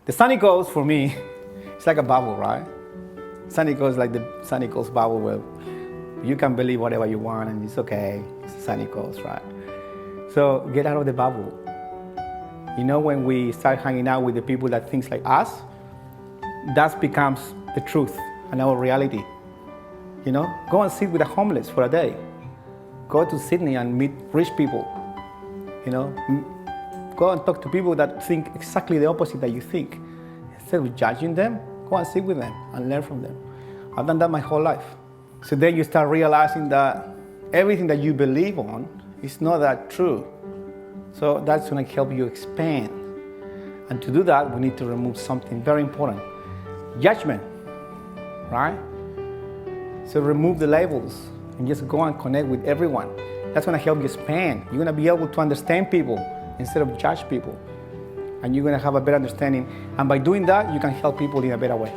The Sunny Coast for me, it's like a bubble, right? Sunny Coast like the Sunny Coast bubble where you can believe whatever you want and it's okay. It's the Sunny Coast, right? So get out of the bubble. You know, when we start hanging out with the people that think like us, that becomes the truth and our reality. You know, go and sit with the homeless for a day. Go to Sydney and meet rich people. You know, go and talk to people that think exactly the opposite that you think. Instead of judging them, go and sit with them and learn from them. I've done that my whole life. So then you start realizing that everything that you believe on is not that true. So that's going to help you expand. And to do that, we need to remove something very important. Judgment, right? So remove the labels and just go and connect with everyone. That's going to help you expand. You're going to be able to understand people instead of judge people. And you're going to have a better understanding. And by doing that, you can help people in a better way.